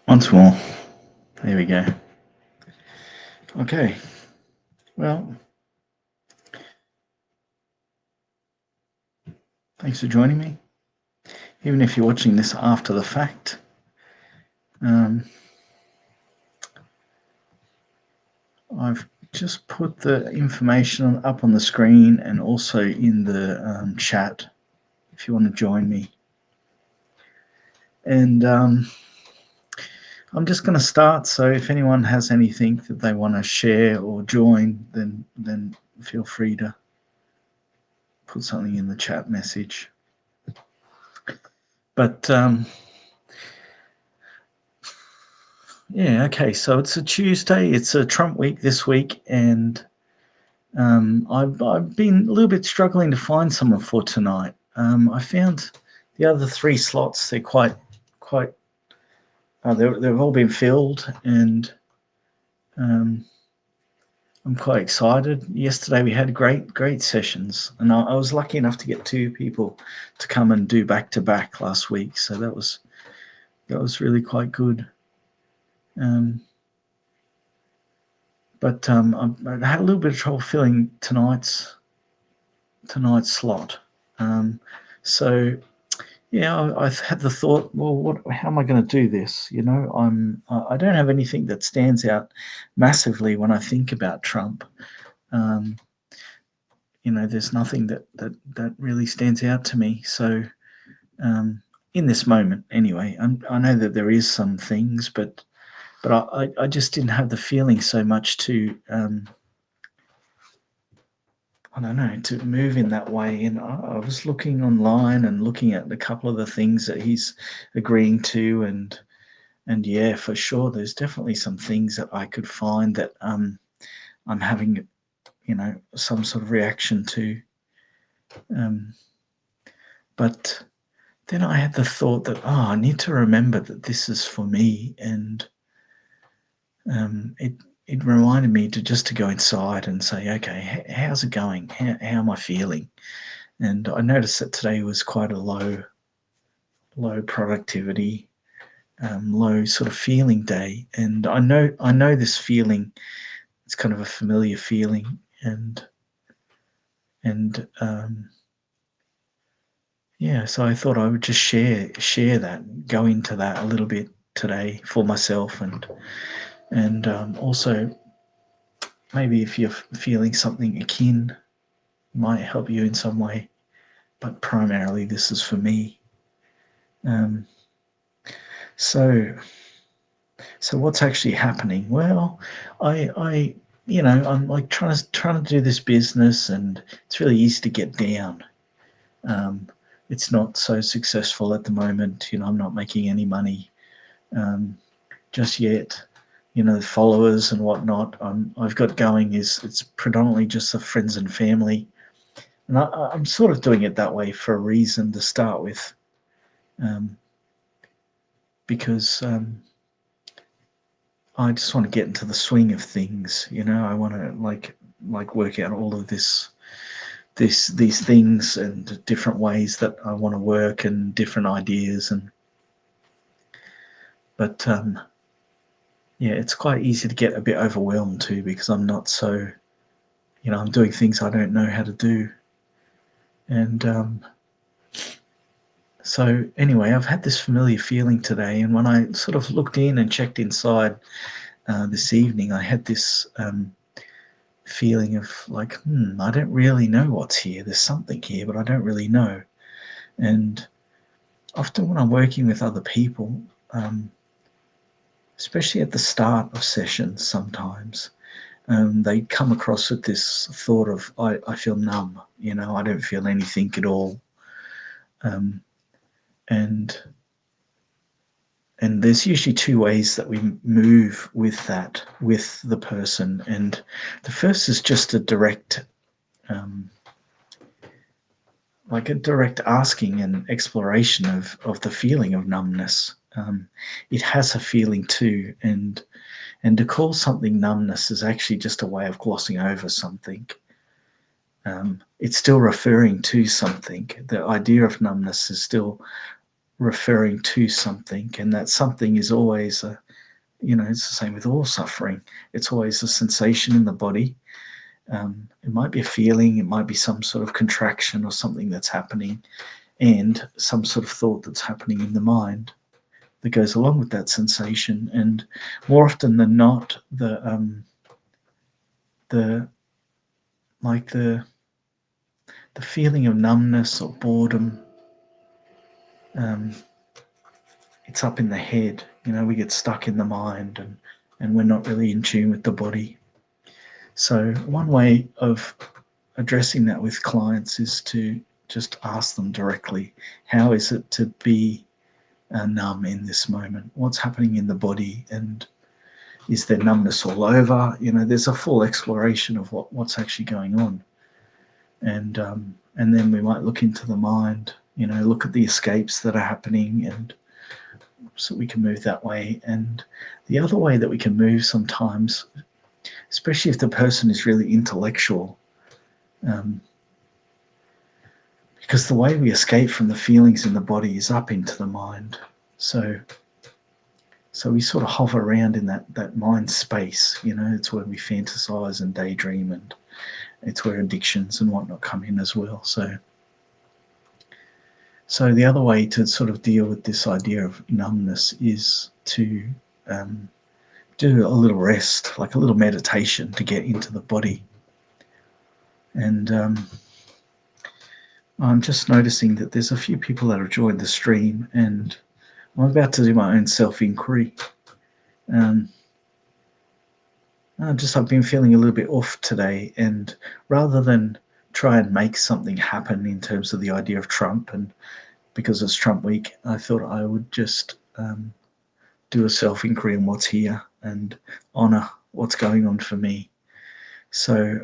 Once more. There we go. Okay. Well, thanks for joining me. Even if you're watching this after the fact, um, I've just put the information up on the screen and also in the chat if you want to join me. And I'm just going to start. So if anyone has anything that they want to share or join, then feel free to put something in the chat message. But yeah, okay. So it's a Tuesday. It's a Trump week this week, and I've been a little bit struggling to find someone for tonight. I found the other three slots. They're quite. They've all been filled, and um, I'm quite excited. Yesterday we had great sessions, and I was lucky enough to get two people to come and do back to back last week. So that was really quite good. Um, but I had a little bit of trouble filling tonight's slot. So yeah, I've had the thought, well, how am I going to do this? I don't have anything that stands out massively when I think about Trump. Um, there's nothing that really stands out to me. So um, in this moment, anyway, I know that there is some things, but I just didn't have the feeling so much to I don't know, to move in that way. And I was looking online and looking at a couple of the things that he's agreeing to, and yeah, for sure, there's definitely some things that I could find that I'm having, some sort of reaction to. Um, but then I had the thought that I need to remember that this is for me, and it reminded me to go inside and say, okay, how's it going? How am I feeling? And I noticed that today was quite a low productivity, low sort of feeling day. And I know this feeling. It's kind of a familiar feeling, and yeah. So I thought I would just share that, go into that a little bit today for myself, and also maybe if you're feeling something akin, might help you in some way. But primarily, this is for me. Um, so So what's actually happening? Well, I'm like trying to do this business, and it's really easy to get down. Um, it's not so successful at the moment. I'm not making any money um, just yet. The followers and whatnot I've got going is it's predominantly just the friends and family, and I'm sort of doing it that way for a reason to start with, um, because. I just want to get into the swing of things. I want to like work out all of these things and different ways that I want to work and different ideas. But yeah, it's quite easy to get a bit overwhelmed too, because I'm not so, I'm doing things I don't know how to do. And so anyway, I've had this familiar feeling today, and when I sort of looked in and checked inside this evening, I had this feeling of like, I don't really know what's here. There's something here, but I don't really know. And often when I'm working with other people, especially at the start of sessions, sometimes they come across with this thought of, I feel numb, I don't feel anything at all. Um, and and there's usually two ways that we move with that, with the person. And the first is just a direct um, like a direct asking and exploration of the feeling of numbness. It has a feeling too, and to call something numbness is actually just a way of glossing over something. It's still referring to something. The idea of numbness is still referring to something, and that something is always a, it's the same with all suffering. It's always a sensation in the body. It might be a feeling, it might be some sort of contraction or something that's happening, and some sort of thought that's happening in the mind that goes along with that sensation. And more often than not, the like the feeling of numbness or boredom, um, it's up in the head. We get stuck in the mind, and we're not really in tune with the body. So one way of addressing that with clients is to just ask them directly, how is it to be numb in this moment? What's happening in the body? And is there numbness all over? There's a full exploration of what's actually going on. And then we might look into the mind, look at the escapes that are happening, and so we can move that way. And the other way that we can move sometimes, especially if the person is really intellectual, because the way we escape from the feelings in the body is up into the mind. So we sort of hover around in that mind space. It's where we fantasize and daydream, and it's where addictions and whatnot come in as well. So the other way to sort of deal with this idea of numbness is to do a little rest, like a little meditation to get into the body. And I'm just noticing that there's a few people that have joined the stream, and I'm about to do my own self-inquiry. I've been feeling a little bit off today, and rather than try and make something happen in terms of the idea of Trump, and because it's Trump week, I thought I would just do a self-inquiry on what's here and honour what's going on for me. So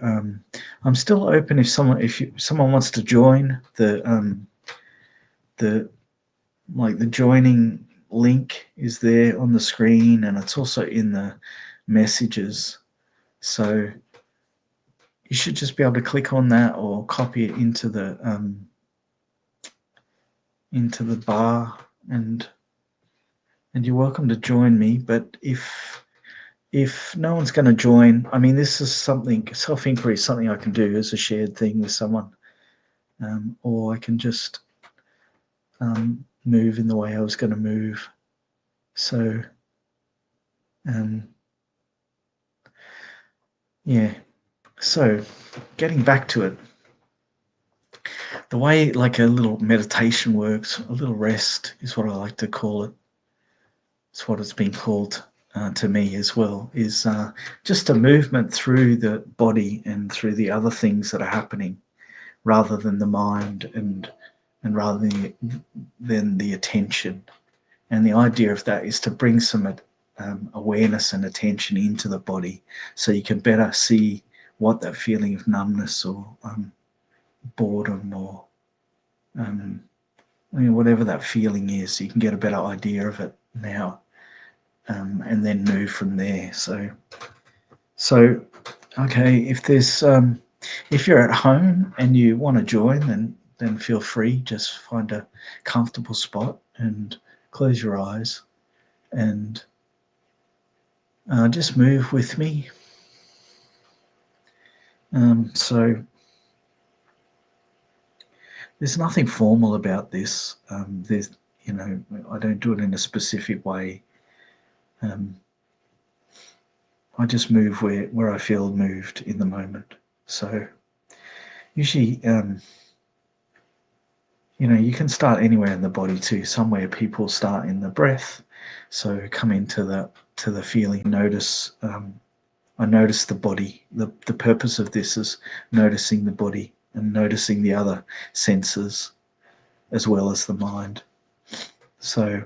I'm still open if someone wants to join the joining link is there on the screen, and it's also in the messages. So you should just be able to click on that or copy it into the bar, and you're welcome to join me. But if no one's going to join, I mean, this is something, self-inquiry is something I can do as a shared thing with someone, or I can just move in the way I was going to move. So yeah, so getting back to it, the way like a little meditation works, a little rest is what I like to call it. It's what it's been called to me as well, is just a movement through the body and through the other things that are happening, rather than the mind, and rather than the attention. And the idea of that is to bring some awareness and attention into the body, so you can better see what that feeling of numbness or boredom or whatever that feeling is, you can get a better idea of it now, and then move from there. So okay, if you're at home and you want to join, then feel free. Just find a comfortable spot and close your eyes, and just move with me. So there's nothing formal about this. I don't do it in a specific way. I just move where I feel moved in the moment. So usually, you can start anywhere in the body too. Somewhere people start in the breath. So come into the feeling. Notice. I notice the body. The purpose of this is noticing the body and noticing the other senses as well as the mind. So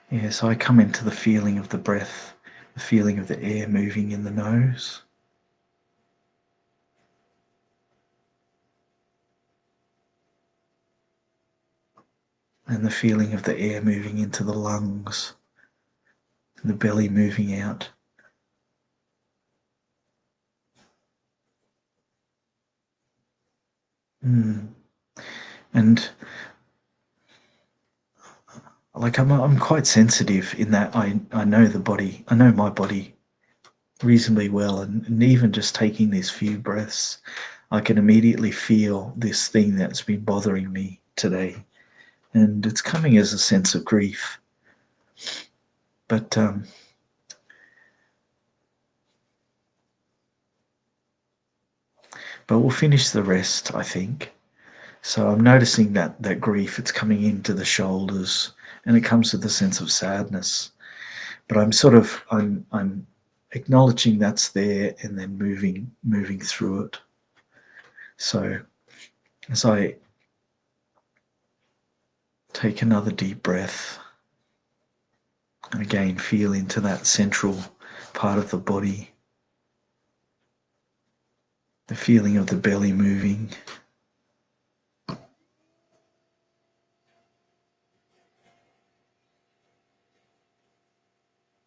yeah, so I come into the feeling of the breath, the feeling of the air moving in the nose. And the feeling of the air moving into the lungs, the belly moving out. Mm. And like I'm quite sensitive in that I know the body, I know my body reasonably well, and even just taking these few breaths, I can immediately feel this thing that's been bothering me today, and it's coming as a sense of grief. But but we'll finish the rest, I think. So I'm noticing that grief, it's coming into the shoulders, and it comes with a sense of sadness. But I'm acknowledging that's there, and then moving through it. So as I take another deep breath, and again feel into that central part of the body, the feeling of the belly moving,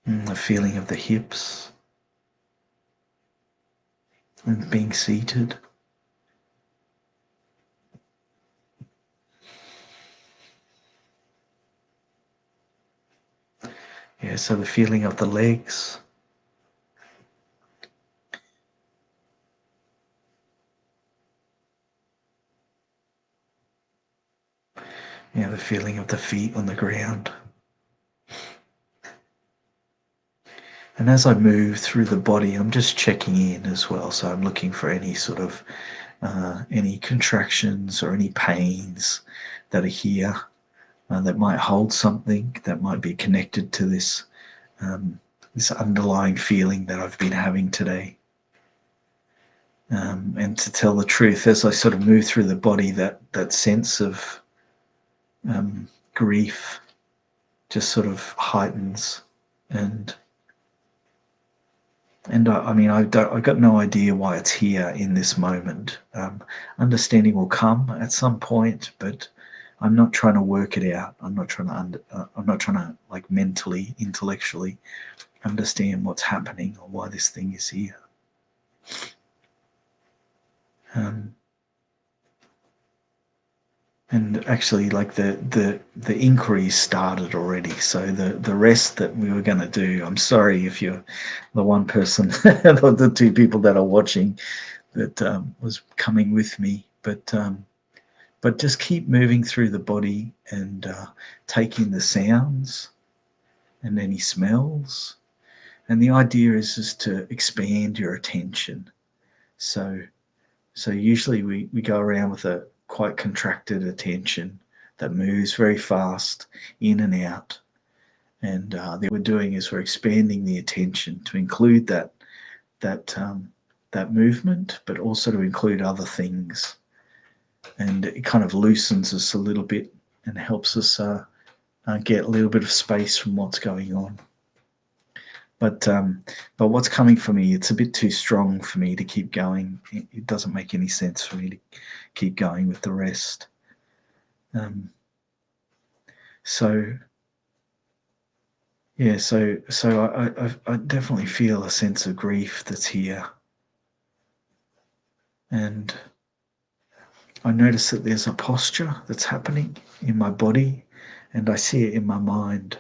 and the feeling of the hips and being seated. Yeah, so the feeling of the legs, yeah, the feeling of the feet on the ground. And as I move through the body, I'm just checking in as well. So I'm looking for any sort of any contractions or any pains that are here that might hold something that might be connected to um, this underlying feeling that I've been having today. And to tell the truth, as I sort of move through the body, that sense of grief just sort of heightens, and I mean, I got no idea why it's here in this moment. Understanding will come at some point, but I'm not trying to work it out. I'm not trying to like mentally, intellectually understand what's happening or why this thing is here. Um, and actually, like the inquiry started already. So the rest that we were going to do. I'm sorry if you're the one person, the two people that are watching that was coming with me. But just keep moving through the body and taking the sounds and any smells. And the idea is just to expand your attention. So so usually we go around with a quite contracted attention that moves very fast in and out. And what we're doing is we're expanding the attention to include that that movement, but also to include other things, and it kind of loosens us a little bit and helps us get a little bit of space from what's going on. But but what's coming for me, it's a bit too strong for me to keep going. It doesn't make any sense for me to keep going with the rest. Um, so yeah, so I definitely feel a sense of grief that's here, and I notice that there's a posture that's happening in my body, and I see it in my mind.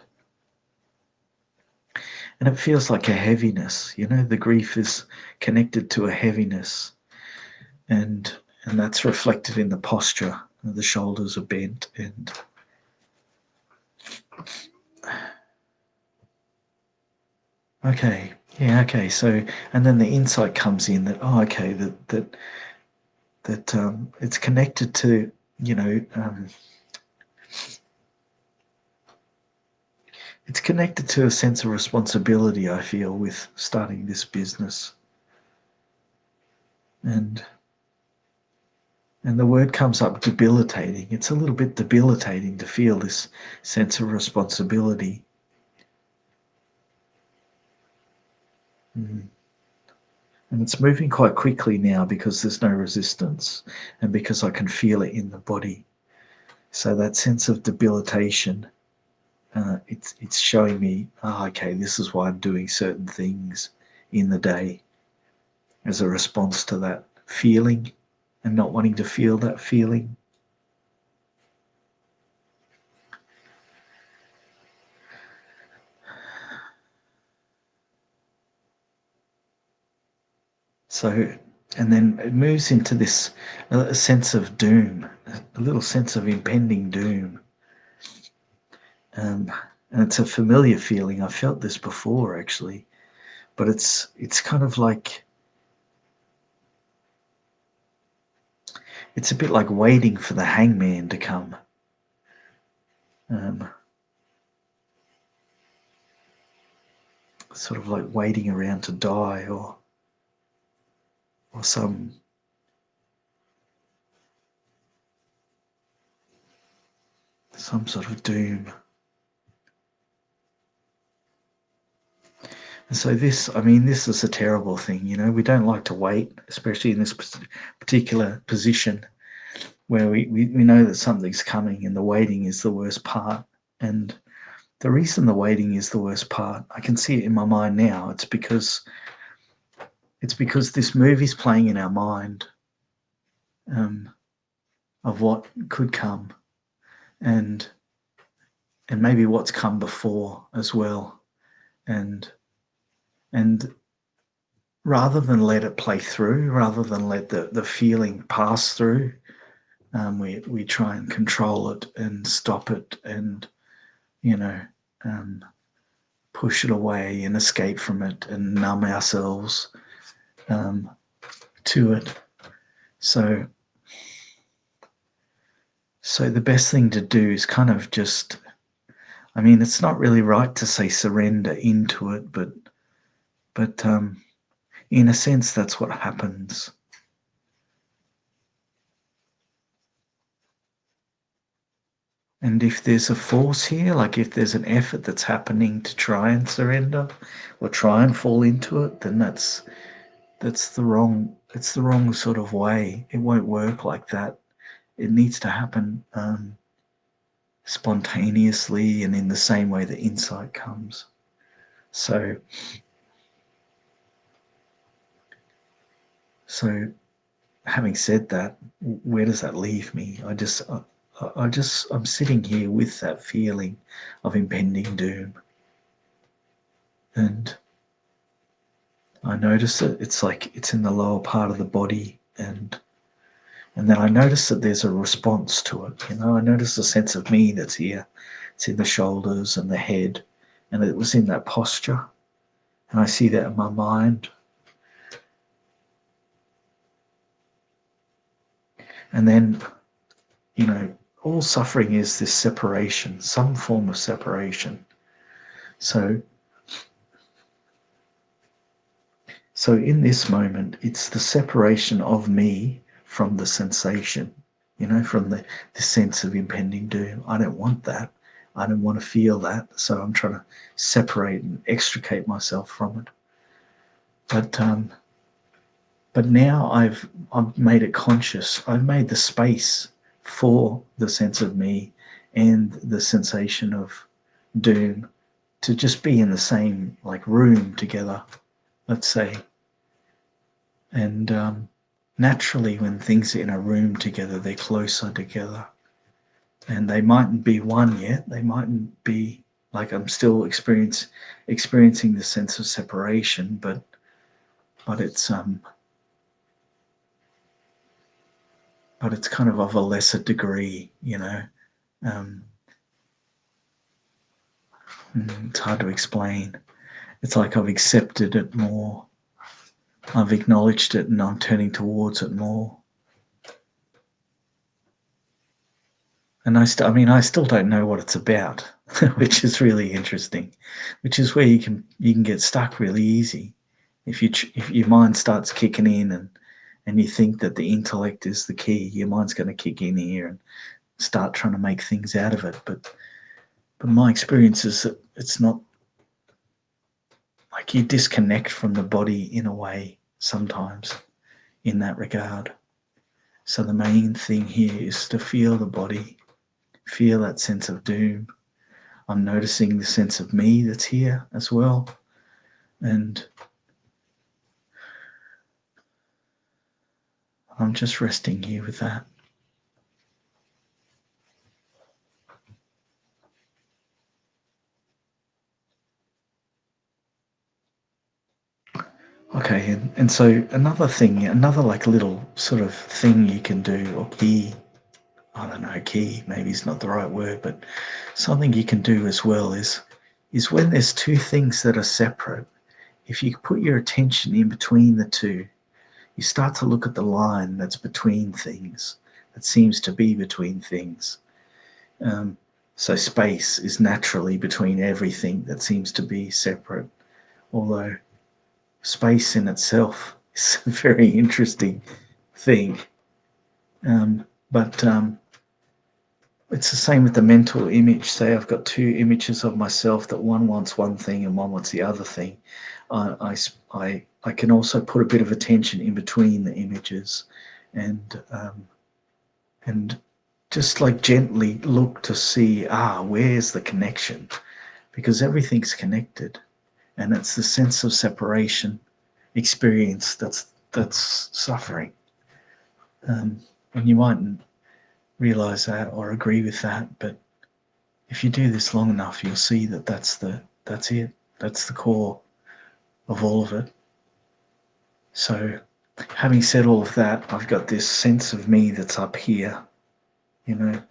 And it feels like a heaviness. The grief is connected to a heaviness, and that's reflected in the posture. The shoulders are bent, and okay, yeah, okay. So, and then the insight comes in that, oh, okay, that it's connected to, you know, it's connected to a sense of responsibility I feel with starting this business, and the word comes up, debilitating. It's a little bit debilitating to feel this sense of responsibility. Mm. And it's moving quite quickly now because there's no resistance and because I can feel it in the body. So that sense of debilitation, it's showing me, oh, okay, this is why I'm doing certain things in the day as a response to that feeling. and not wanting to feel that feeling. So, and then it moves into this sense of doom, a little sense of impending doom. Um, and it's a familiar feeling. I felt this before actually, but it's kind of like it's a bit like waiting for the hangman to come. Um, Sort of like waiting around to die, or some sort of doom. And so this, I mean, this is a terrible thing. You know, we don't like to wait, especially in this particular position where we know that something's coming, and the waiting is the worst part. And the reason the waiting is the worst part, I can see it in my mind now. It's because this movie's playing in our mind, um, of what could come, and maybe what's come before as well. And and rather than let it play through, rather than let the feeling pass through, we try and control it and stop it, and you know um, push it away and escape from it and numb ourselves um, to it. So the best thing to do is kind of just, I mean, it's not really right to say surrender into it, but in a sense, that's what happens. And if there's a force here, like if there's an effort that's happening to try and surrender or try and fall into it, then it's the wrong sort of way. It won't work like that. It needs to happen spontaneously and in the same way that insight comes. So so having said that, where does that leave me? I'm sitting here with that feeling of impending doom, and I notice that it's like it's in the lower part of the body, and then I notice that there's a response to it. You know, I notice a sense of me that's here. It's in the shoulders and the head, and it was in that posture, and I see that in my mind. And then, all suffering is this separation, some form of separation. So So in this moment, it's the separation of me from the sensation, from the sense of impending doom. I don't want that. I don't want to feel that. So I'm trying to separate and extricate myself from it. But now I've made it conscious. I've made the space for the sense of me and the sensation of doom to just be in the same like room together, let's say. And naturally, when things are in a room together, they're closer together. And they mightn't be one yet. They mightn't be like I'm still experiencing the sense of separation, but it's kind of a lesser degree. Um, it's hard to explain. It's like I've accepted it more. I've acknowledged it, and I'm turning towards it more. And I still don't know what it's about, which is really interesting. Which is where you can get stuck really easy if your mind starts kicking in, and you think that the intellect is the key. Your mind's going to kick in here and start trying to make things out of it. But my experience is that it's not like you disconnect from the body in a way sometimes in that regard. So the main thing here is to feel the body, feel that sense of doom. I'm noticing the sense of me that's here as well. And I'm just resting here with that. Okay, and so another thing, another like little sort of thing you can do, or key, I don't know, key maybe is not the right word, but something you can do as well is when there's two things that are separate, if you put your attention in between the two, you start to look at the line that's between things, that seems to be between things. Um, so space is naturally between everything that seems to be separate, although space in itself is a very interesting thing. But it's the same with the mental image. Say I've got two images of myself that one wants one thing and one wants the other thing. I can also put a bit of attention in between the images, and and just like gently look to see, where's the connection, because everything's connected, and it's the sense of separation experience that's suffering. um, and you mightn't realize that or agree with that, but if you do this long enough, you'll see that that's it. That's the core of all of it. So, having said all of that, I've got this sense of me that's up here, you know,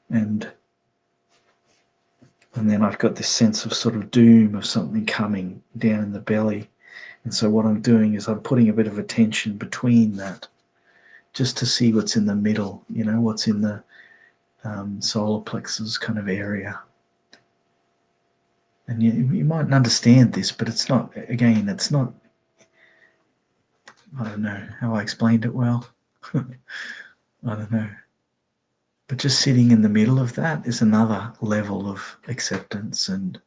and and then I've got this sense of sort of doom of something coming down in the belly. And so what I'm doing is I'm putting a bit of attention between that, just to see what's in the middle, what's in the solar plexus kind of area. And you mightn't understand this, but it's not, again, it's not, I don't know how I explained it well. I don't know. But just sitting in the middle of that is another level of acceptance and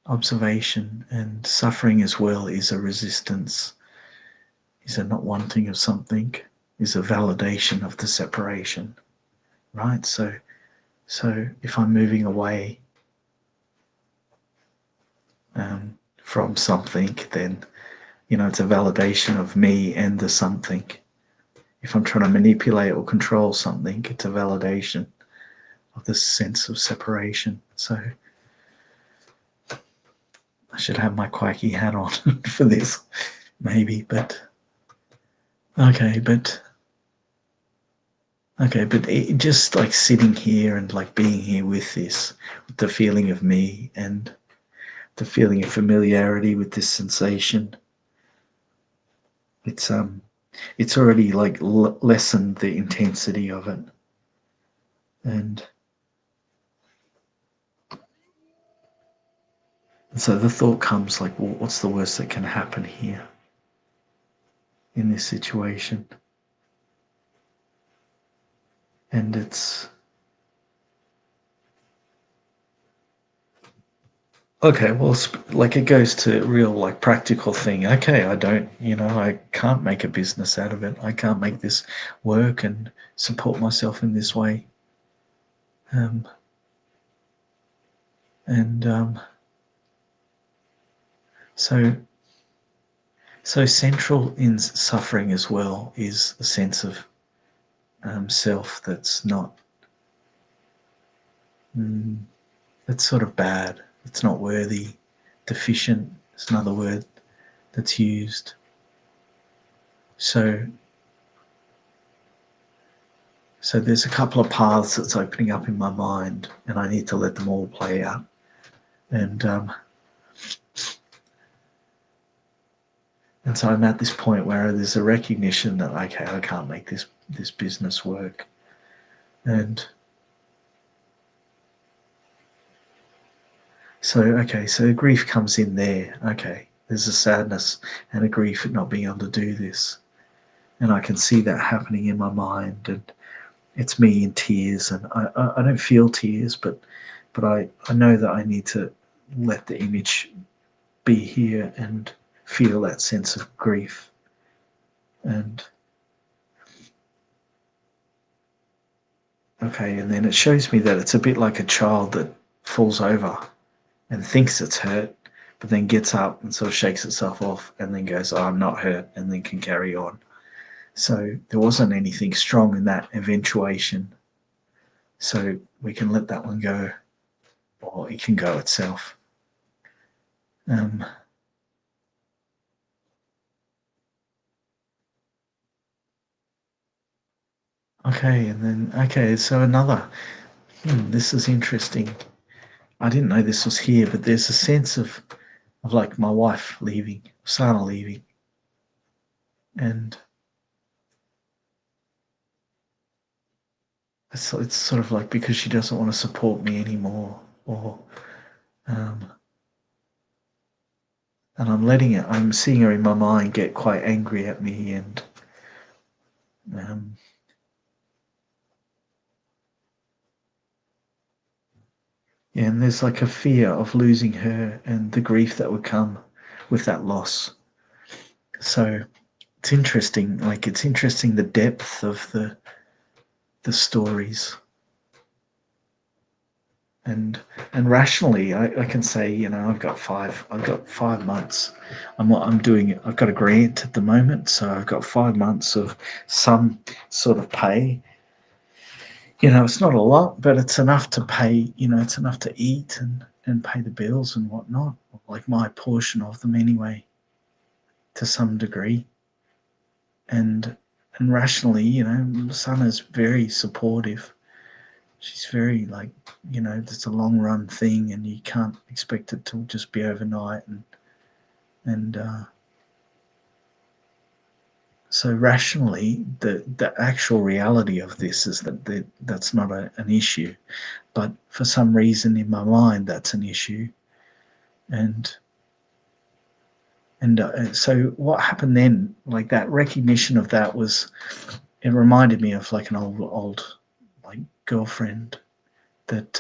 observation, and suffering as well is a resistance, is a not wanting of something, is a validation of the separation, right? So if I'm moving away from something, then it's a validation of me and the something. If I'm trying to manipulate or control something, it's a validation of this sense of separation. So I should have my quacky hat on for this, maybe, but okay, but just like sitting here and like being here with this, with the feeling of me and the feeling of familiarity with this sensation, it's already like lessened the intensity of it. And so the thought comes like, well, what's the worst that can happen here in this situation? And it's okay, well, like it goes to real like practical thing. Okay, I can't make a business out of it. I can't make this work and support myself in this way. Um, and so so central in suffering as well is a sense of self that's not mm, that's sort of bad. It's not worthy. Deficient is another word that's used. So So there's a couple of paths that's opening up in my mind, and I need to let them all play out. And so I'm at this point where there's a recognition that okay, I can't make this business work, and so grief comes in there. Okay, there's a sadness and a grief at not being able to do this, and I can see that happening in my mind, and it's me in tears, and I don't feel tears, but I know that I need to let the image be here and feel that sense of grief. And okay, and then it shows me that it's a bit like a child that falls over and thinks it's hurt, but then gets up and sort of shakes itself off and then goes, oh, I'm not hurt, and then can carry on. So there wasn't anything strong in that eventuation. So we can let that one go, or it can go itself. Um, okay, and then, okay, so another, this is interesting. I didn't know this was here, but there's a sense of like my wife leaving, Sana leaving, and it's sort of like because she doesn't want to support me anymore, or um, and I'm letting it. I'm seeing her in my mind get quite angry at me, and um, yeah, and there's like a fear of losing her and the grief that would come with that loss. So it's interesting. Like it's interesting the depth of the stories. And and rationally, I can say, I've got 5 months. I'm doing it. I've got a grant at the moment, so I've got 5 months of some sort of pay. It's not a lot, but it's enough to pay. It's enough to eat and pay the bills and whatnot. Like my portion of them anyway, to some degree. And and rationally, Sana's very supportive. She's very like, it's a long run thing, and you can't expect it to just be overnight. And so rationally, the actual reality of this is that's not an issue, but for some reason in my mind that's an issue. And and so what happened then, like that recognition of that was, it reminded me of like an old like girlfriend that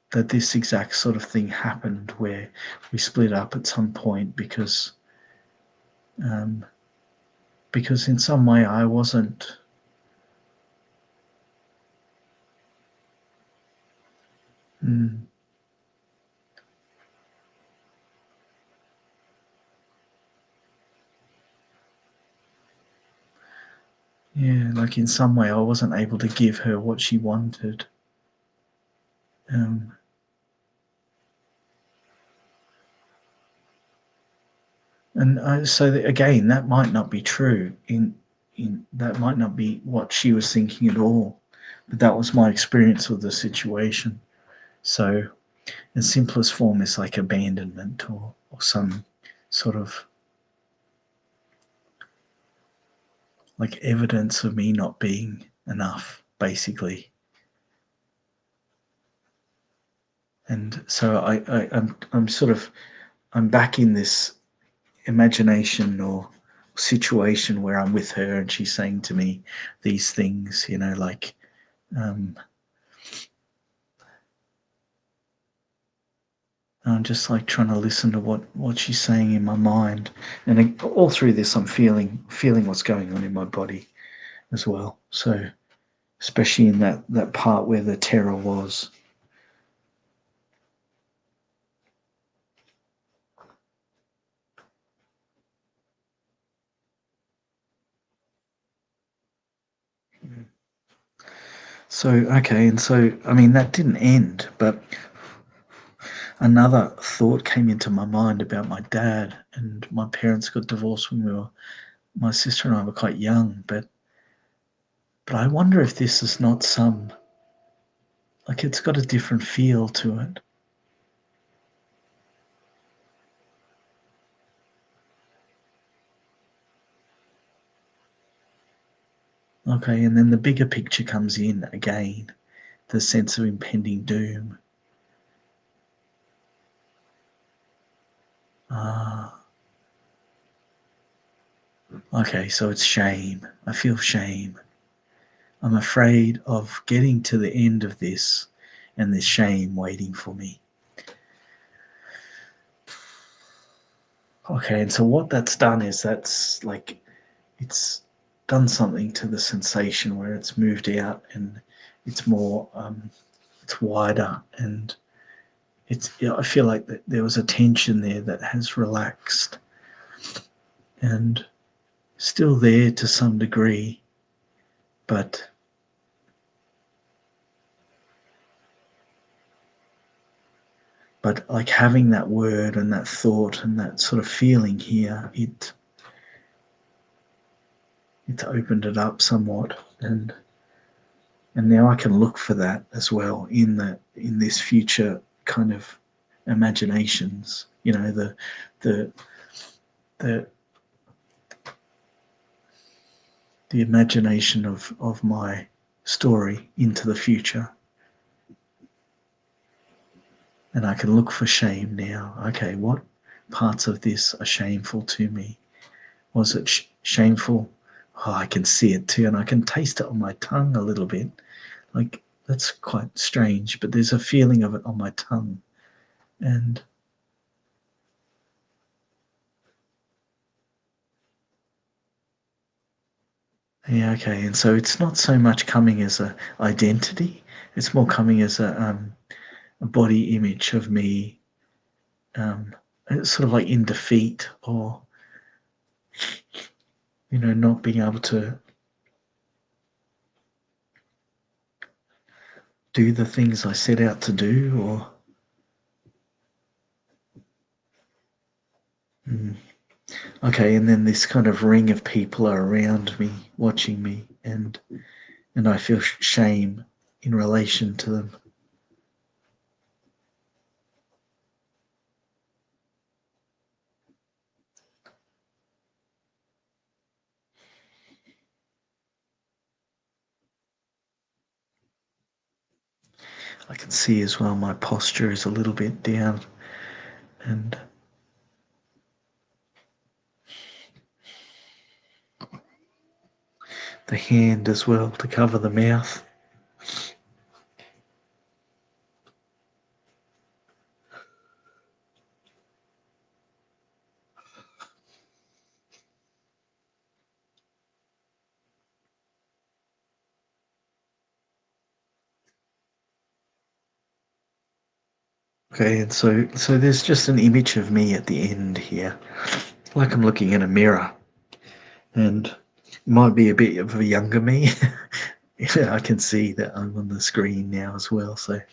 that this exact sort of thing happened, where we split up at some point um, because in some way I wasn't. mm, yeah, like in some way I wasn't able to give her what she wanted. Um, and again, that might not be true. In that might not be what she was thinking at all, but that was my experience of the situation. So the simplest form is like abandonment, or some sort of like evidence of me not being enough, basically. And so I'm sort of, I'm back in this imagination or situation where I'm with her and she's saying to me these things, like, um, I'm just like trying to listen to what she's saying in my mind, and all through this I'm feeling what's going on in my body as well. So especially in that part where the terror was. So okay, and so I mean that didn't end, but another thought came into my mind about my dad. And my parents got divorced when my sister and I were quite young, but I wonder if this is not some, like it's got a different feel to it. Okay, and then the bigger picture comes in again, the sense of impending doom. Ah, okay, so it's shame. I feel shame. I'm afraid of getting to the end of this and there's shame waiting for me. Okay, and so what that's done is that's like, it's done something to the sensation where it's moved out, and it's more, it's wider, and I feel like there was a tension there that has relaxed and still there to some degree, but like having that word and that thought and that sort of feeling here, it opened it up somewhat, and now I can look for that as well in this future kind of imaginations. You know, the the the imagination of my story into the future, and I can look for shame now. Okay, what parts of this are shameful to me? Was it shameful? Oh, I can see it too, and I can taste it on my tongue a little bit. Like, that's quite strange, but there's a feeling of it on my tongue. And yeah, okay. And so it's not so much coming as a identity; it's more coming as a body image of me, um, it's sort of like in defeat, or not being able to do the things I set out to do, or mm, okay. And then this kind of ring of people are around me, watching me, and I feel shame in relation to them. I can see as well my posture is a little bit down, and the hand as well to cover the mouth. Okay, and so there's just an image of me at the end here, like I'm looking in a mirror, and it might be a bit of a younger me. Yeah, I can see that I'm on the screen now as well, so it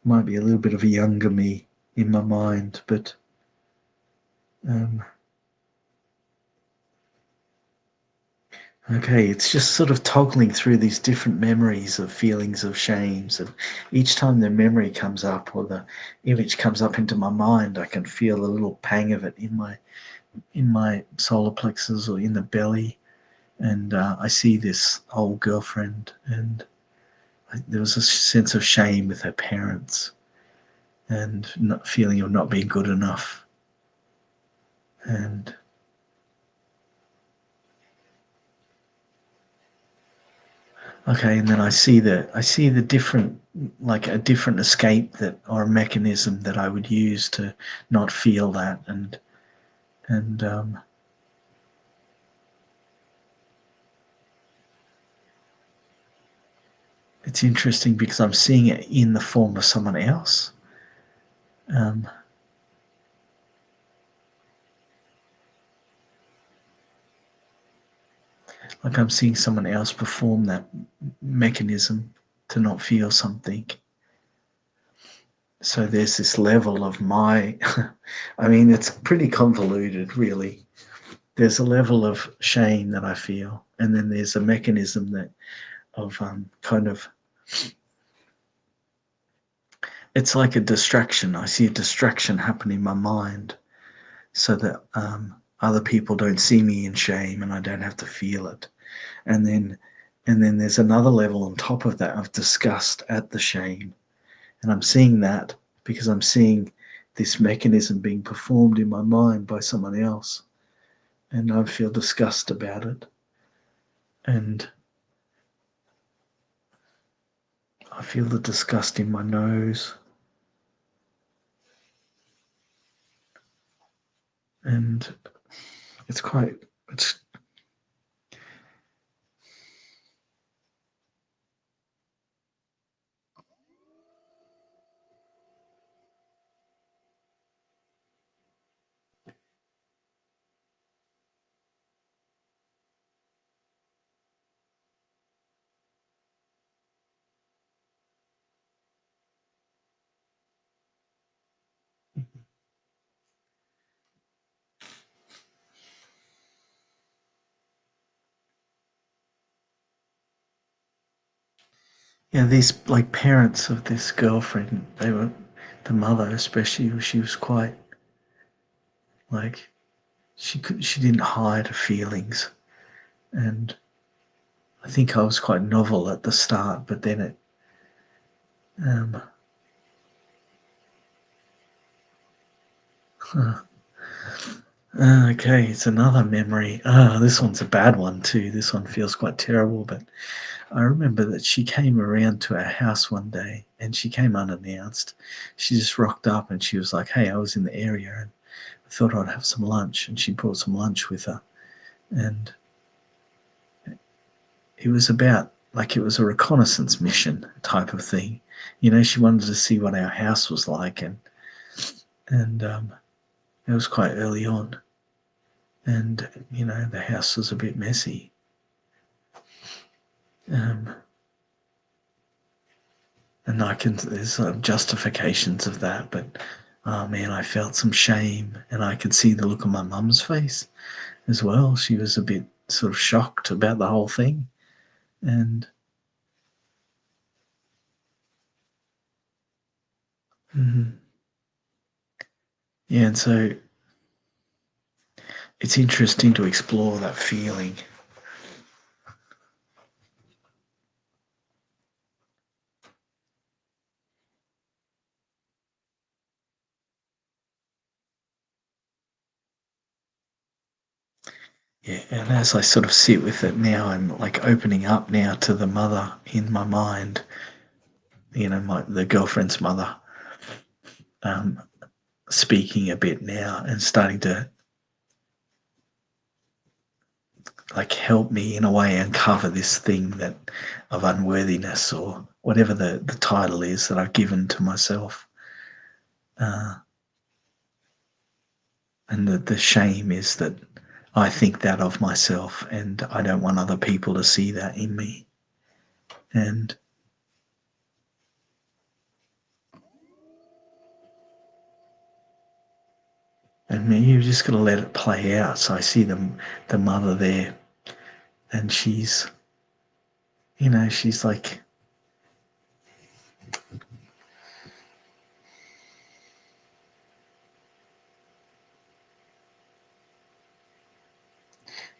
might be a little bit of a younger me in my mind, but um, okay, it's just sort of toggling through these different memories of feelings of shames, and each time the memory comes up or the image comes up into my mind, I can feel a little pang of it in my solar plexus or in the belly, and I see this old girlfriend, and there was a sense of shame with her parents, and not feeling of not being good enough, and okay, and then I see the different, like a different escape that or a mechanism that I would use to not feel that, and it's interesting because I'm seeing it in the form of someone else. Um, like I'm seeing someone else perform that mechanism to not feel something. So there's this level of my, I mean, it's pretty convoluted, really. There's a level of shame that I feel, and then there's a mechanism that of kind of, it's like a distraction. I see a distraction happen in my mind so that other people don't see me in shame and I don't have to feel it. And then there's another level on top of that of disgust at the shame. And I'm seeing that because I'm seeing this mechanism being performed in my mind by someone else. And I feel disgust about it. And I feel the disgust in my nose. And it's quite, it's, Yeah, these like parents of this girlfriend, they were the mother especially. She was quite like she didn't hide her feelings, and I think I was quite novel at the start, but then it um, huh. Okay, it's another memory. This one's a bad one too. This one feels quite terrible, but I remember that she came around to our house one day and she came unannounced. She just rocked up and she was like, "Hey, I was in the area and I thought I'd have some lunch." And she brought some lunch with her. And it was about like it was a reconnaissance mission type of thing. You know, she wanted to see what our house was like, and it was quite early on, and the house was a bit messy. Um, and there's justifications of that, but oh man, I felt some shame, and I could see the look on my mum's face as well. She was a bit sort of shocked about the whole thing, and mhm. Yeah, and so it's interesting to explore that feeling. Yeah, and as I sort of sit with it now, I'm like opening up now to the mother in my mind. The girlfriend's mother, um, speaking a bit now and starting to like help me in a way uncover this thing that of unworthiness or whatever the title is that I've given to myself. Uh, and the shame is that I think that of myself and I don't want other people to see that in me. And and me, you've just got to let it play out. So I see the mother there, and she's like,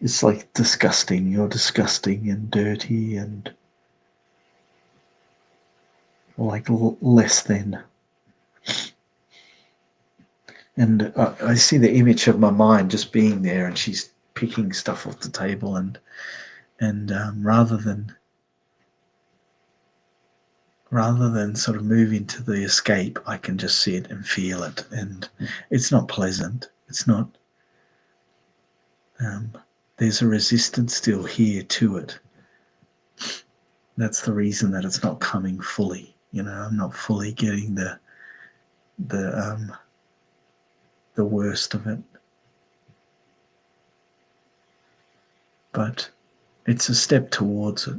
it's like disgusting. You're disgusting and dirty and like less than. And I see the image of my mind just being there, and she's picking stuff off the table, and rather than sort of move into the escape, I can just sit and feel it, and it's not pleasant. It's not. Um, there's a resistance still here to it. That's the reason that it's not coming fully. I'm not fully getting the the worst of it, but it's a step towards it,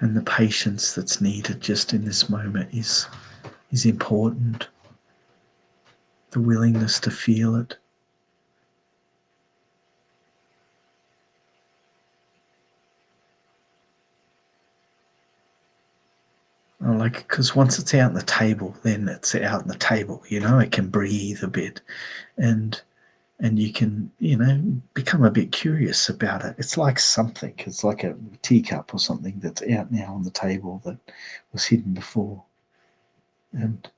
and the patience that's needed just in this moment is important. The willingness to feel it, like because once it's out on the table, then it's out on the table. It can breathe a bit, and and you can become a bit curious about it. It's like something. It's like a teacup or something that's out now on the table that was hidden before, and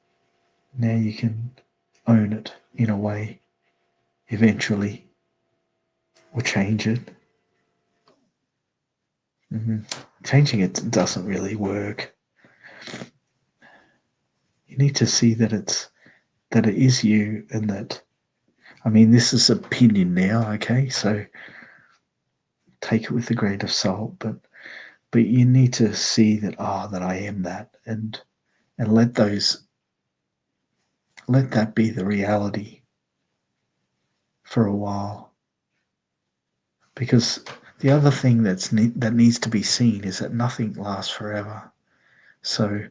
now you can own it in a way eventually, or change it. hmm Changing it doesn't really work. You need to see that it is you, and that, I mean, this is opinion now, okay? So take it with a grain of salt, but you need to see that, that I am that, and let that be the reality for a while. Because the other thing that needs to be seen is that nothing lasts forever. So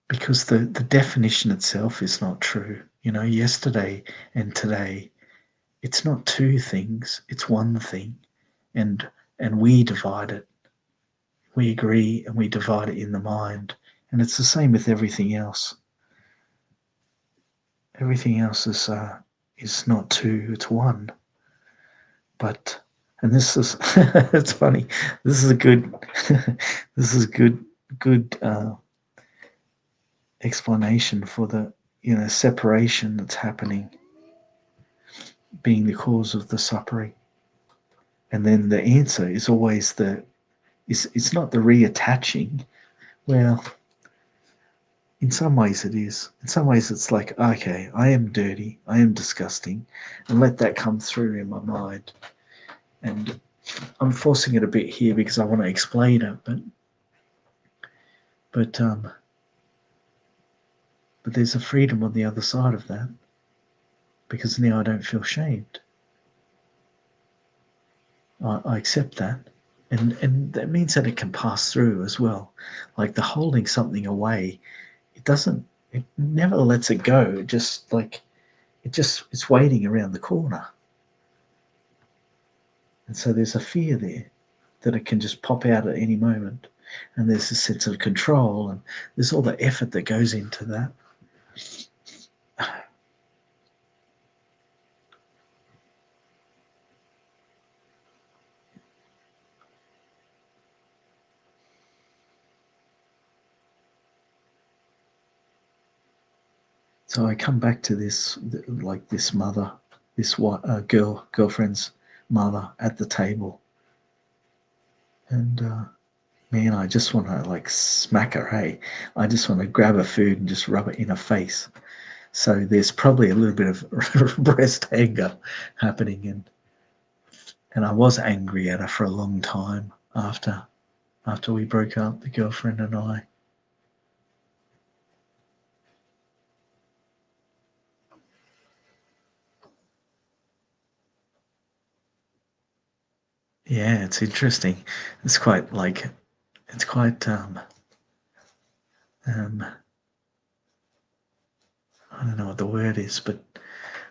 because the definition itself is not true. Yesterday and today, it's not two things, it's one thing. and we divide it. We agree and we divide it in the mind. And it's the same with everything else. Everything else is not two, it's one. But and this is it's funny. This is a good this is good explanation for the separation that's happening, being the cause of the suffering. And then the answer is always it's not the reattaching. Well, in some ways it is. In some ways it's like, okay, I am dirty, I am disgusting, and let that come through in my mind. And I'm forcing it a bit here because I want to explain it, but but there's a freedom on the other side of that, because now I don't feel shamed. I accept that. And that means that it can pass through as well. Like the holding something away, it never lets it go. It just like, it's waiting around the corner. And so there's a fear there that it can just pop out at any moment. And there's a sense of control, and there's all the effort that goes into that. So I come back to this, like this mother, this girlfriend's mother at the table, and man, I just want to like smack her. Hey, I just want to grab her food and just rub it in her face. So there's probably a little bit of breast anger happening, and I was angry at her for a long time after we broke up, the girlfriend and I. Yeah, it's interesting. It's quite like it's quite um I don't know what the word is, but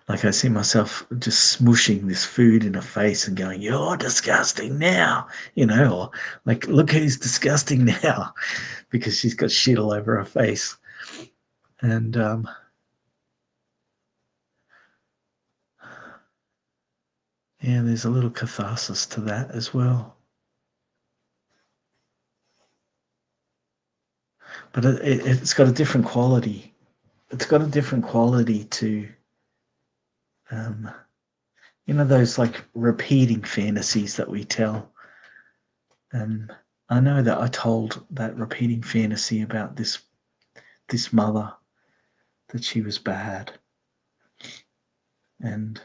like I see myself just smushing this food in her face and going, "You're disgusting now," or like, "Look who's disgusting now," because she's got shit all over her face. And yeah, there's a little catharsis to that as well. But it's got a different quality. It's got a different quality to, um, those like repeating fantasies that we tell. Um, I know that I told that repeating fantasy about this mother, that she was bad, and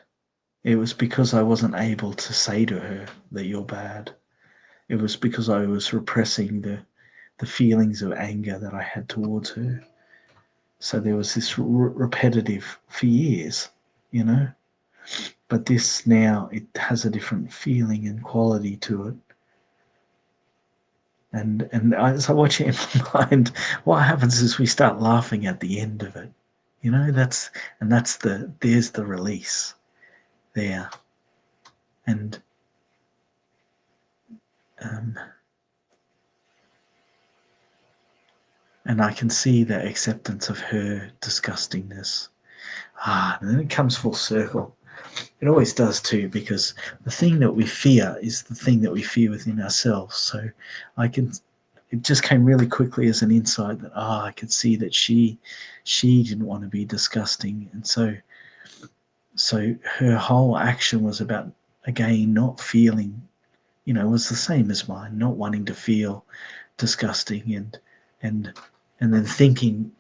it was because I wasn't able to say to her that you're bad. It was because I was repressing the feelings of anger that I had towards her. So there was this repetitive for years, you know. But this now, it has a different feeling and quality to it. And as I watch it in my mind, what happens is we start laughing at the end of it. There's the release there. And um, and I can see the acceptance of her disgustingness. And then it comes full circle. It always does too, because the thing that we fear is the thing that we fear within ourselves. So I can, it just came really quickly as an insight that, I could see that she didn't want to be disgusting. And so her whole action was about, again, not feeling, was the same as mine, not wanting to feel disgusting, and and then thinking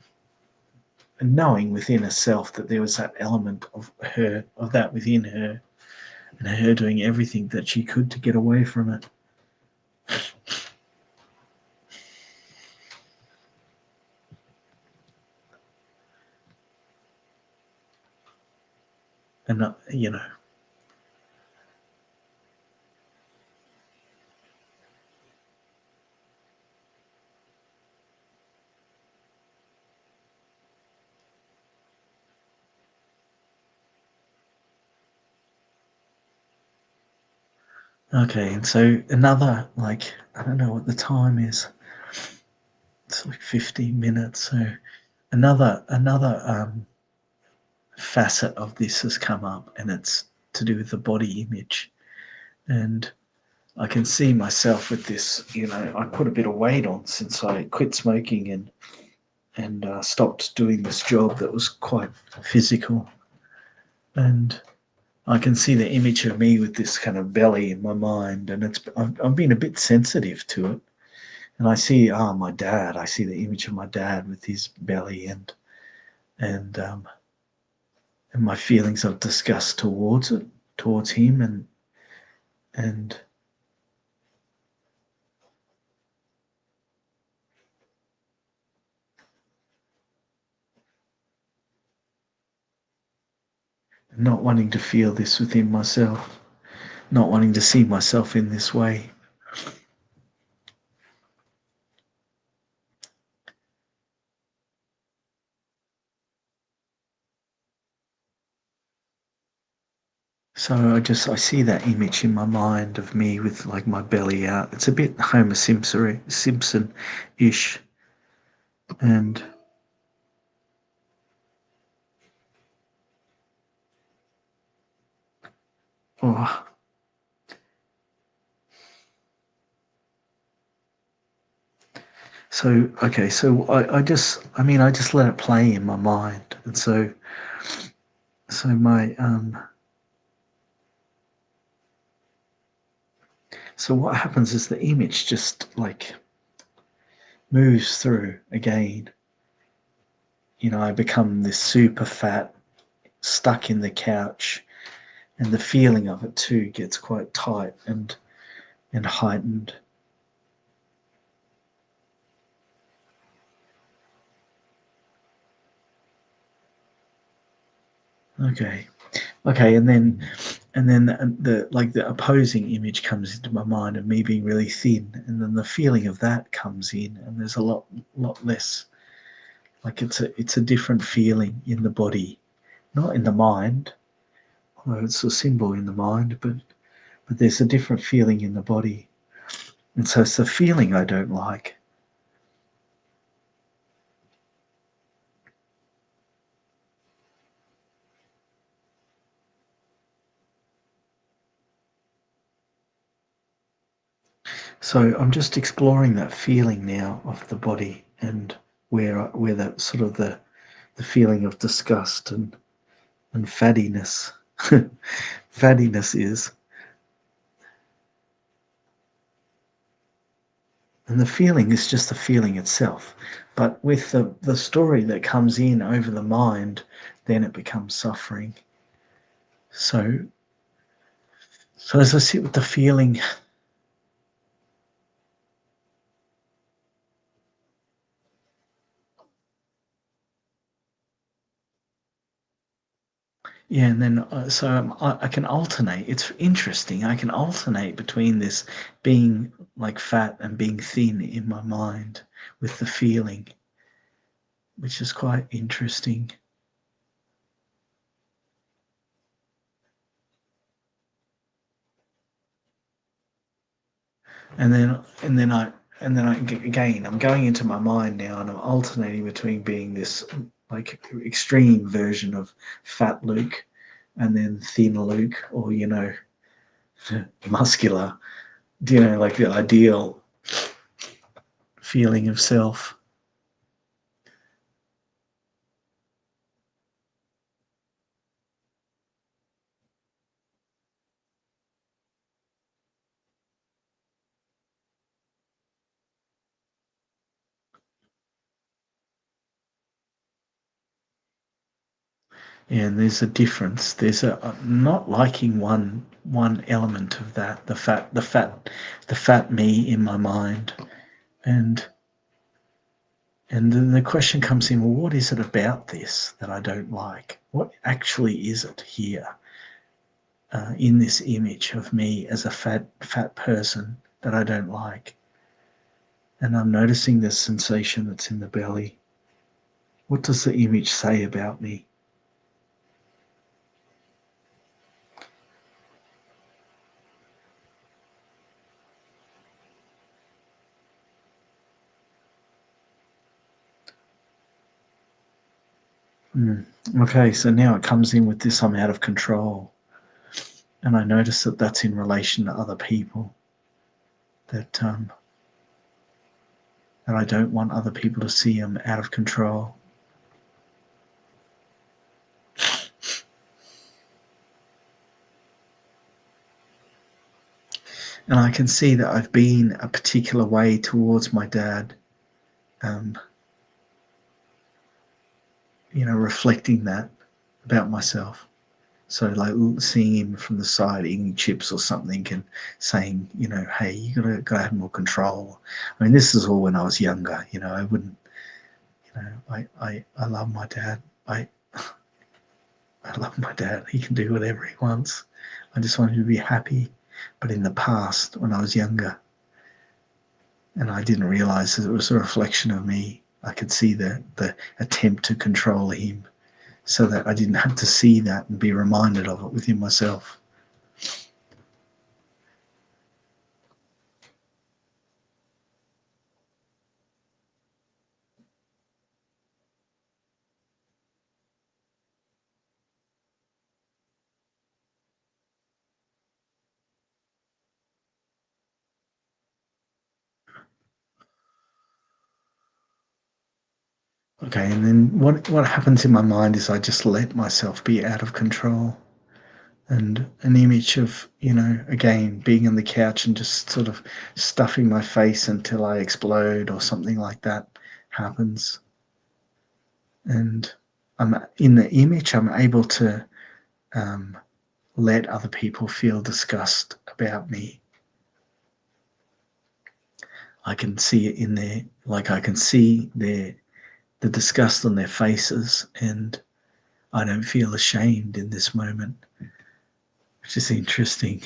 and knowing within herself that there was that element of that within her, and her doing everything that she could to get away from it. And Okay, and so another, like, I don't know what the time is. It's like 15 minutes. So another facet of this has come up, and it's to do with the body image. And I can see myself with this. I put a bit of weight on since I quit smoking and stopped doing this job that was quite physical. And I can see the image of me with this kind of belly in my mind, and I've been a bit sensitive to it. And I see, my dad. I see the image of my dad with his belly, and my feelings of disgust towards it, towards him, and not wanting to feel this within myself, not wanting to see myself in this way. So I see that image in my mind of me with like my belly out. It's a bit Homer Simpson-ish, and oh, so okay, so I just let it play in my mind, and so my so what happens is the image just like moves through again. I become this super fat, stuck in the couch, and the feeling of it too gets quite tight and heightened. Okay, okay, and then the opposing image comes into my mind of me being really thin, and then the feeling of that comes in, and there's a lot less. Like it's a different feeling in the body, not in the mind. Although it's a symbol in the mind, but there's a different feeling in the body, and so it's the feeling I don't like. So I'm just exploring that feeling now of the body and where that sort of the feeling of disgust and fattiness fattiness is. And the feeling is just the feeling itself. But with the story that comes in over the mind, then it becomes suffering. So so as I sit with the feeling, yeah, and then I can alternate. It's interesting. I can alternate between this being like fat and being thin in my mind with the feeling, which is quite interesting. And then I'm going into my mind now, and I'm alternating between being this like extreme version of fat Luke, and then thin Luke, or muscular. Like the ideal feeling of self. And there's a difference. There's a not liking one element of that, the fat me in my mind, and and then the question comes in, well, what is it about this that I don't like? What actually is it here, in this image of me as a fat person that I don't like? And I'm noticing this sensation that's in the belly. What does the image say about me? Mm. Okay, so now it comes in with this I'm out of control. And I notice that that's in relation to other people, that I don't want other people to see I'm out of control. And I can see that I've been a particular way towards my dad, um, reflecting that about myself. So, like seeing him from the side eating chips or something and saying, hey, you gotta have more control. I mean, this is all when I was younger. I wouldn't. I love my dad. I love my dad. He can do whatever he wants. I just want him to be happy. But in the past, when I was younger, and I didn't realize that it was a reflection of me, I could see the attempt to control him so that I didn't have to see that and be reminded of it within myself. Okay, and then what happens in my mind is I just let myself be out of control. And an image of, again, being on the couch and just sort of stuffing my face until I explode or something like that happens. And I'm in the image, I'm able to um, let other people feel disgust about me. I can see it in their, like I can see the disgust on their faces, and I don't feel ashamed in this moment, which is interesting.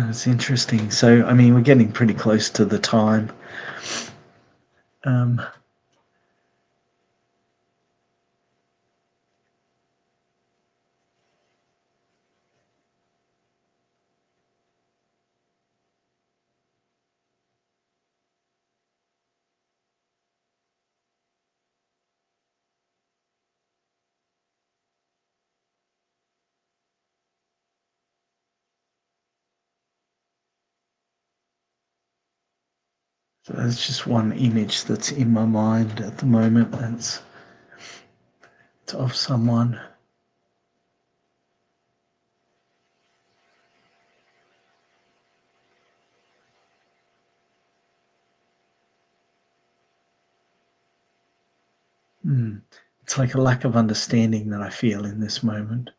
It's interesting. So, I mean, we're getting pretty close to the time. Um, so that's just one image that's in my mind at the moment. It's of someone. Mm. It's like a lack of understanding that I feel in this moment.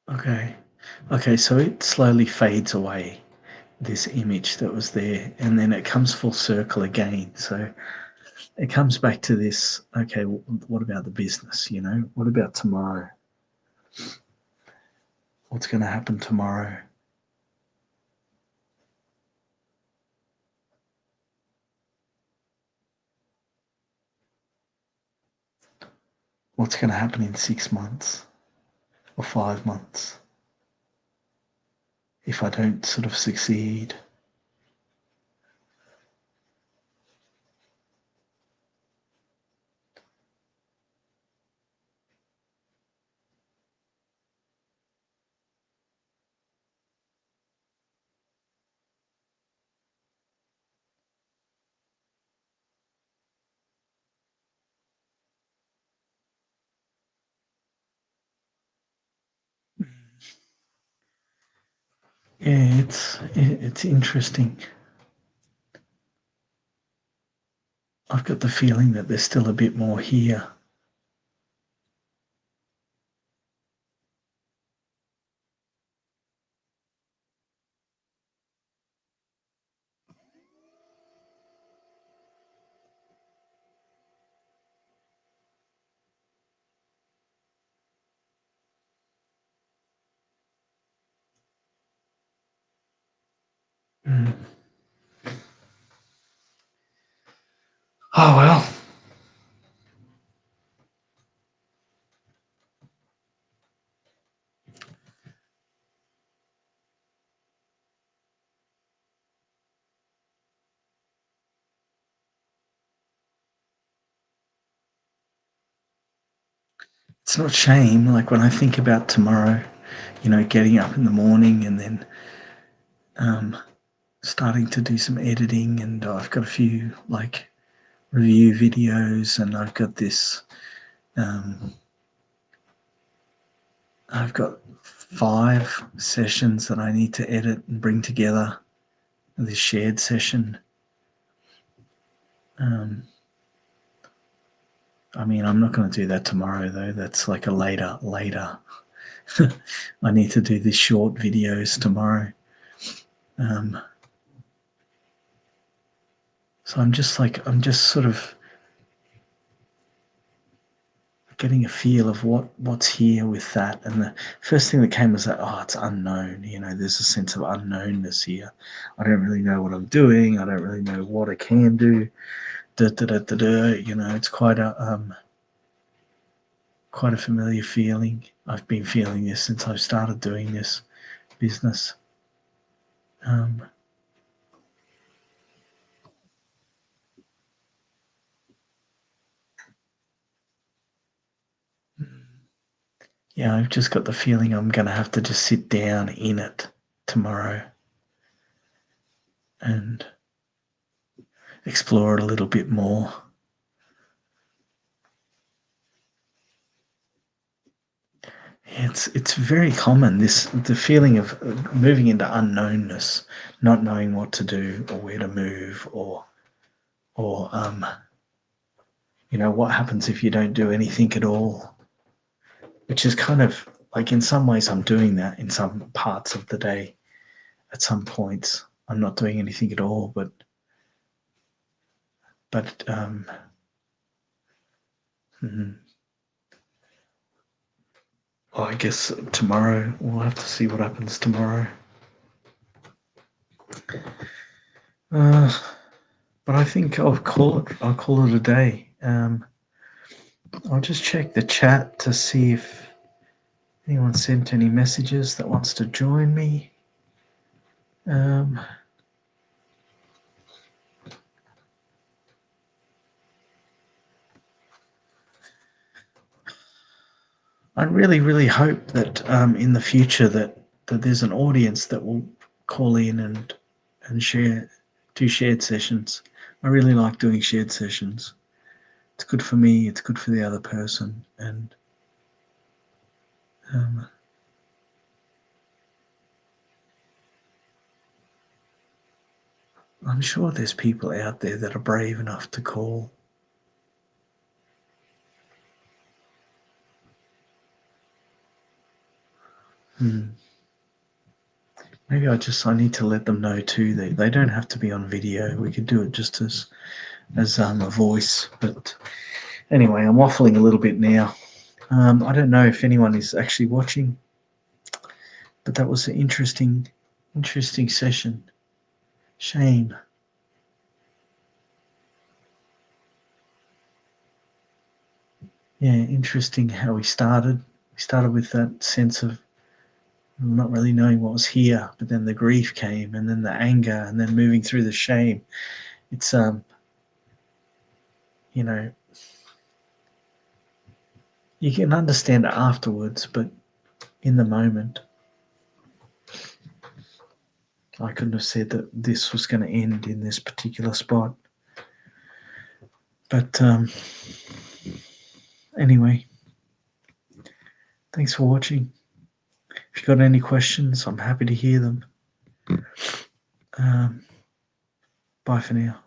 Okay. Okay, so it slowly fades away, this image that was there, and then it comes full circle again. So it comes back to this, okay, what about the business? What about tomorrow? What's going to happen tomorrow? What's going to happen in 6 months or 5 months if I don't sort of succeed? Yeah, it's interesting. I've got the feeling that there's still a bit more here. Mm. Oh well. It's not shame. Like when I think about tomorrow, getting up in the morning and then um, starting to do some editing, and I've got a few like review videos, and um, I've got 5 sessions that I need to edit and bring together. This shared session. Um, I mean, I'm not going to do that tomorrow though. That's like a later. I need to do these short videos tomorrow. Um, so I'm just sort of getting a feel of what's here with that. And the first thing that came was that, oh, it's unknown. There's a sense of unknownness here. I don't really know what I'm doing. I don't really know what I can do. Da, da, da, da, da. It's quite a familiar feeling. I've been feeling this since I started doing this business. Um, yeah, I've just got the feeling I'm going to have to just sit down in it tomorrow and explore it a little bit more. It's very common, the feeling of moving into unknownness, not knowing what to do or where to move, or what happens if you don't do anything at all, which is kind of like, in some ways I'm doing that in some parts of the day. At some points I'm not doing anything at all, but mm, well, I guess tomorrow we'll have to see what happens tomorrow. Uh, but I think I'll call it a day. I'll just check the chat to see if anyone sent any messages that wants to join me. Um, I really, really hope that in the future that there's an audience that will call in and do shared sessions. I really like doing shared sessions. It's good for me. It's good for the other person, and um, I'm sure there's people out there that are brave enough to call. Hmm. Maybe I need to let them know too. They don't have to be on video. We could do it just as a voice. But anyway, I'm waffling a little bit now. I don't know if anyone is actually watching, but that was an interesting session. Shame. Yeah, interesting how we started. We started with that sense of not really knowing what was here, but then the grief came, and then the anger, and then moving through the shame. It's you know, you can understand it afterwards, but in the moment, I couldn't have said that this was going to end in this particular spot. But anyway, thanks for watching. If you've got any questions, I'm happy to hear them. Um, bye for now.